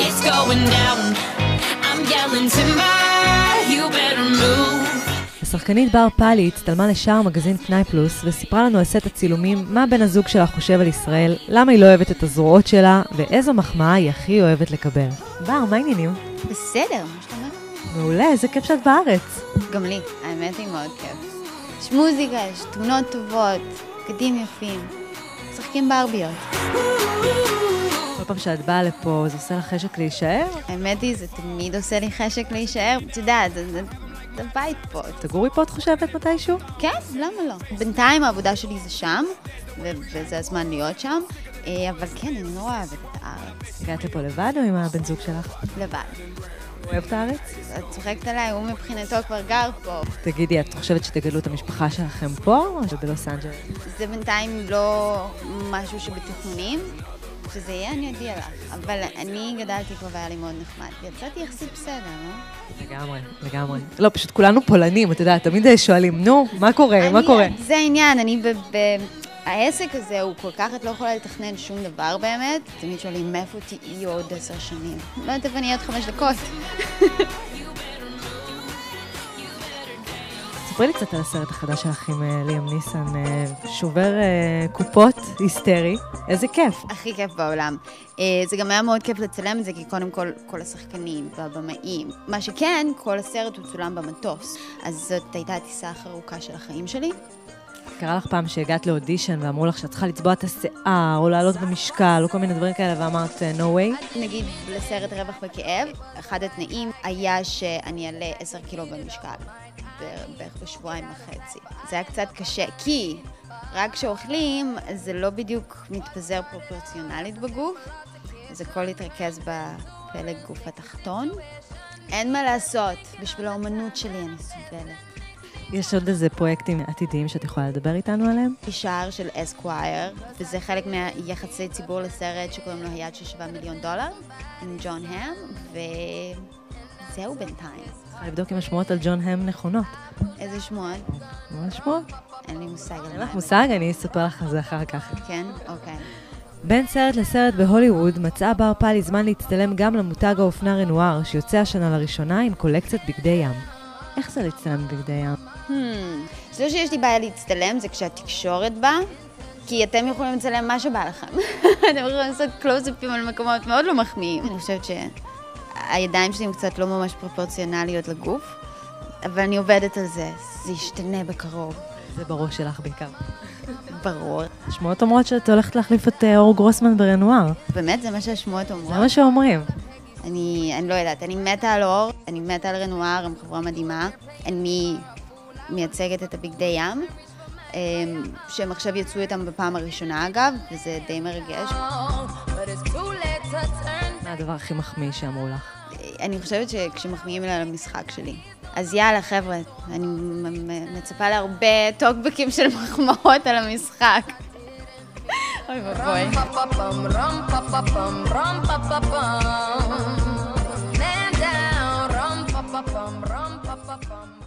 It's going down. I'm yelling timber, you better move. השחקנית בר פאלי הצטלמה לשער מגזין פנאי פלוס וסיפרה לנו על סט הצילומים מה בן הזוג שלה חושב על ישראל, למה היא לא אוהבת את הזרועות שלה ואיזו מחמאה היא הכי אוהבת לקבל. בר, מה העניינים? בסדר, מה שאתה אומר? מעולה, איזה כיף שאת בארץ. גם לי, האמת היא מאוד כיף. יש מוזיקה, יש תמונות טובות, בגדים יפים, משחקים ברביות. כל פעם שאת באה לפה, זה עושה לך חשק להישאר? האמת היא, זה תמיד עושה לי חשק להישאר. את יודעת, זה בית פה. תגורי פה את חושבת מתישהו? כן, למה לא? בינתיים העבודה שלי זה שם, וזה הזמן להיות שם, אבל כן, אני לא אוהבת את הארץ. הגעת לפה לבד או עם הבן זוג שלך? לבד. הוא אוהב את הארץ? את צוחקת עליי, הוא מבחינתו כבר גר פה. תגידי, את חושבת שתגדלו את המשפחה שלכם פה או בלוס אנג'לס? זה בינתיים לא משהו שבתכנונים. שזה יהיה, אני אודיע לך. אבל אני גדלתי פה והיה לי מאוד נחמד. יצאתי יחסית בסדר, לא? לגמרי, לגמרי. לא, פשוט כולנו פולנים, אתה יודע, תמיד שואלים, נו, מה קורה, מה קורה? זה העניין, העסק הזה הוא כל כך, את לא יכולה לתכנן שום דבר באמת. תמיד שואלים, מאיפה תהיי עוד 10 שנים? לא יודעת, אני עוד 5 דקות. ספרי לי קצת על הסרט החדש שלך עם ליאם ניסן, שובר קופות היסטרי, איזה כיף. הכי כיף בעולם. זה גם היה מאוד כיף לצלם את זה, כי קודם כל השחקנים והבמאים. מה שכן, כל הסרט הוא צולם במטוס. אז זאת הייתה הטיסה הכי ארוכה של החיים שלי. קרה לך פעם שהגעת לאודישן ואמרו לך שאת צריכה לצבוע את השיער, או לעלות במשקל, או כל מיני דברים כאלה, ואמרת no way? נגיד לסרט רווח וכאב, אחד התנאים היה שאני אעלה 10 קילו במשקל. בערך בשבועיים וחצי. זה היה קצת קשה, כי רק כשאוכלים, זה לא בדיוק מתפזר פרופורציונלית בגוף, אז הכל התרכז בפלג גוף התחתון. אין מה לעשות, בשביל האומנות שלי אני סובלת. יש עוד איזה פרויקטים עתידיים שאת יכולה לדבר איתנו עליהם? שער של אסקווייר, וזה חלק מהיחסי ציבור לסרט שקוראים לו היד של $7 מיליון, עם ג'ון האם, וזהו בינתיים. צריכה לבדוק אם השמועות על ג'ון האם נכונות. איזה שמועות? מה השמועות? אין לי מושג. אין לך מושג? אני אספר לך על זה אחר כך. כן? אוקיי. בין סרט לסרט בהוליווד מצאה בר פאלי זמן להצטלם גם למותג האופנה רנואר, שיוצא השנה לראשונה עם קולקציית בגדי ים. איך זה להצטלם בגדי ים? זה לא שיש לי בעיה להצטלם, זה כשהתקשורת באה, כי אתם יכולים לצלם מה שבא לכם. אתם יכולים לעשות קלוז-אפים על מקומות מאוד לא מחמיאים. אני חושבת שהידיים שלי הם קצת לא ממש פרופורציונליות לגוף, אבל אני עובדת על זה, זה ישתנה בקרוב. זה בראש שלך בעיקר. ברור. השמועות אומרות שאת הולכת להחליף את אור גרוסמן ברנואר. באמת? זה מה שהשמועות אומרות? זה מה שאומרים. אני לא יודעת, אני מתה על אור, אני מתה על רנואר, הם חברה מדהימה. אני מייצגת את הבגדי ים, שהם עכשיו יצאו איתם בפעם הראשונה אגב, וזה די מרגש. מה הדבר הכי מחמיא שאמרו לך? אני חושבת שכשמחמיאים לי על המשחק שלי. אז יאללה חבר'ה, אני מצפה להרבה טוקבקים של מחמאות על המשחק. אוי ובוי. Man down, rum pa pa pum, rum pa pa pum.